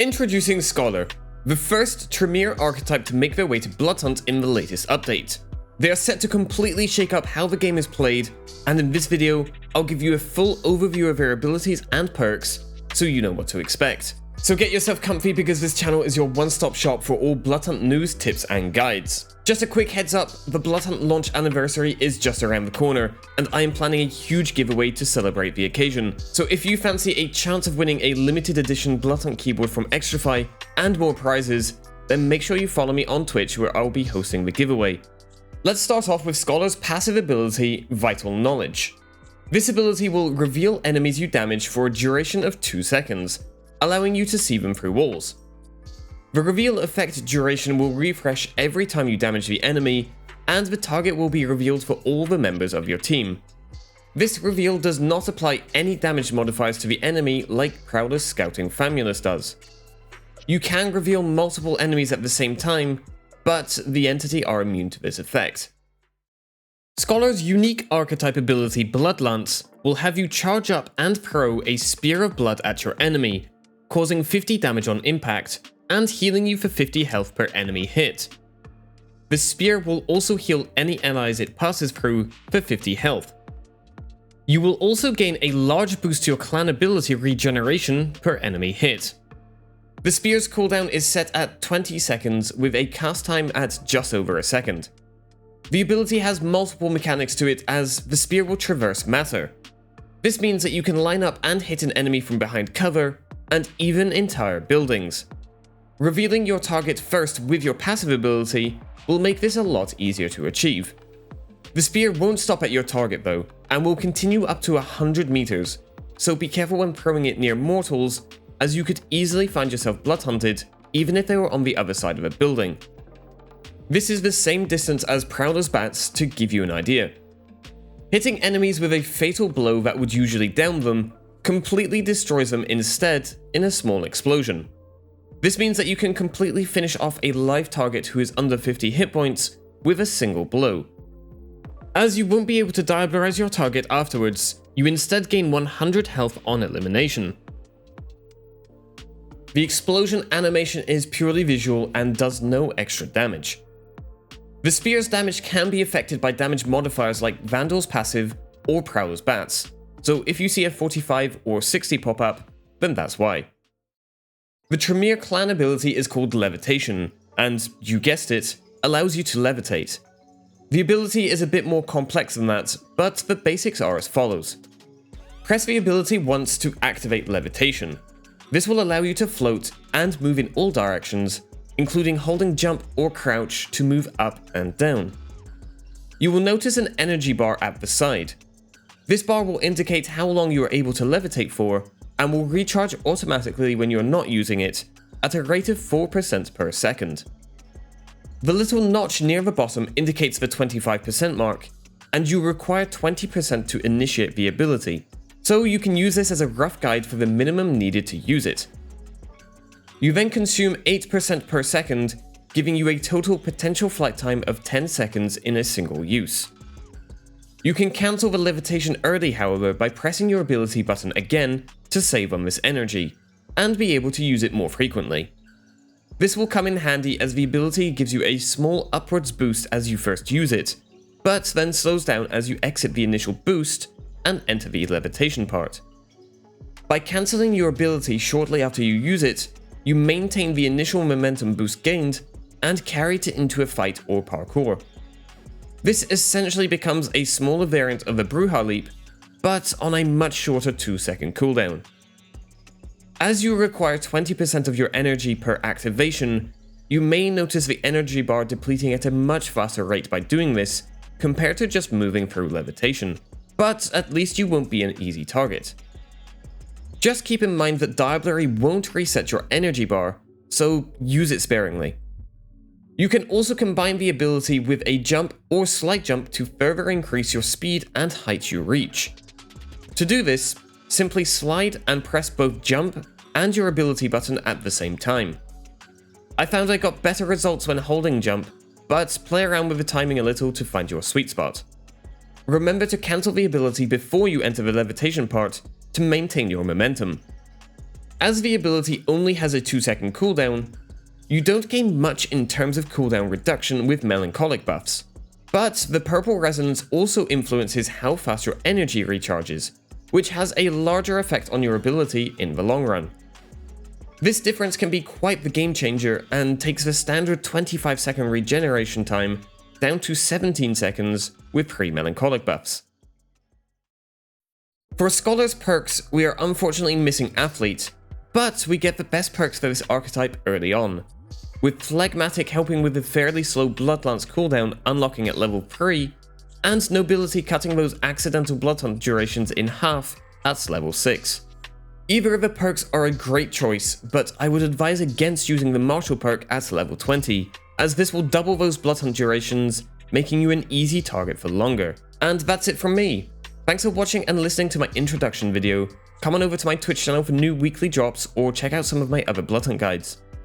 Introducing Scholar, the first Tremere archetype to make their way to Bloodhunt in the latest update. They are set to completely shake up how the game is played, and in this video, I'll give you a full overview of their abilities and perks, so you know what to expect. So get yourself comfy because this channel is your one-stop shop for all Bloodhunt news, tips, and guides. Just a quick heads up, the Bloodhunt launch anniversary is just around the corner, and I am planning a huge giveaway to celebrate the occasion. So if you fancy a chance of winning a limited edition Bloodhunt keyboard from Xtrafy and more prizes, then make sure you follow me on Twitch where I'll be hosting the giveaway. Let's start off with Scholar's passive ability, Vital Knowledge. This ability will reveal enemies you damage for a duration of 2 seconds, allowing you to see them through walls. The reveal effect duration will refresh every time you damage the enemy, and the target will be revealed for all the members of your team. This reveal does not apply any damage modifiers to the enemy like Prowler's Scouting Famulus does. You can reveal multiple enemies at the same time, but the entity are immune to this effect. Scholar's unique archetype ability Bloodlines will have you charge up and throw a spear of blood at your enemy, causing 50 damage on impact, and healing you for 50 health per enemy hit. The spear will also heal any allies it passes through for 50 health. You will also gain a large boost to your clan ability regeneration per enemy hit. The spear's cooldown is set at 20 seconds with a cast time at just over a second. The ability has multiple mechanics to it as the spear will traverse matter. This means that you can line up and hit an enemy from behind cover, and even entire buildings. Revealing your target first with your passive ability will make this a lot easier to achieve. The spear won't stop at your target though, and will continue up to 100 meters, so be careful when throwing it near mortals, as you could easily find yourself bloodhunted even if they were on the other side of a building. This is the same distance as Prowler's bats to give you an idea. Hitting enemies with a fatal blow that would usually down them completely destroys them instead in a small explosion. This means that you can completely finish off a live target who is under 50 hit points with a single blow. As you won't be able to diablerize your target afterwards, you instead gain 100 health on elimination. The explosion animation is purely visual and does no extra damage. The spear's damage can be affected by damage modifiers like Vandal's passive or Prowler's bats, so if you see a 45 or 60 pop up, then that's why. The Tremere clan ability is called Levitation, and, you guessed it, allows you to levitate. The ability is a bit more complex than that, but the basics are as follows. Press the ability once to activate Levitation. This will allow you to float and move in all directions, including holding jump or crouch to move up and down. You will notice an energy bar at the side. This bar will indicate how long you are able to levitate for, and will recharge automatically when you're not using it, at a rate of 4% per second. The little notch near the bottom indicates the 25% mark, and you require 20% to initiate the ability, so you can use this as a rough guide for the minimum needed to use it. You then consume 8% per second, giving you a total potential flight time of 10 seconds in a single use. You can cancel the levitation early, however, by pressing your ability button again to save on this energy, and be able to use it more frequently. This will come in handy as the ability gives you a small upwards boost as you first use it, but then slows down as you exit the initial boost and enter the levitation part. By cancelling your ability shortly after you use it, you maintain the initial momentum boost gained and carry it into a fight or parkour. This essentially becomes a smaller variant of the Bruja Leap, but on a much shorter 2-second cooldown. As you require 20% of your energy per activation, you may notice the energy bar depleting at a much faster rate by doing this, compared to just moving through levitation, but at least you won't be an easy target. Just keep in mind that Diablerie won't reset your energy bar, so use it sparingly. You can also combine the ability with a jump or slight jump to further increase your speed and height you reach. To do this, simply slide and press both jump and your ability button at the same time. I found I got better results when holding jump, but play around with the timing a little to find your sweet spot. Remember to cancel the ability before you enter the levitation part to maintain your momentum. As the ability only has a 2-second cooldown, you don't gain much in terms of cooldown reduction with melancholic buffs. But the purple resonance also influences how fast your energy recharges, which has a larger effect on your ability in the long run. This difference can be quite the game changer and takes the standard 25-second regeneration time down to 17 seconds with pre-melancholic buffs. For Scholar's perks, we are unfortunately missing Athlete, but we get the best perks for this archetype early on, with Phlegmatic helping with the fairly slow Bloodlance cooldown unlocking at level 3, and Nobility cutting those accidental Bloodhunt durations in half at level 6. Either of the perks are a great choice, but I would advise against using the Martial perk at level 20, as this will double those Bloodhunt durations, making you an easy target for longer. And that's it from me. Thanks for watching and listening to my introduction video. Come on over to my Twitch channel for new weekly drops, or check out some of my other Bloodhunt guides.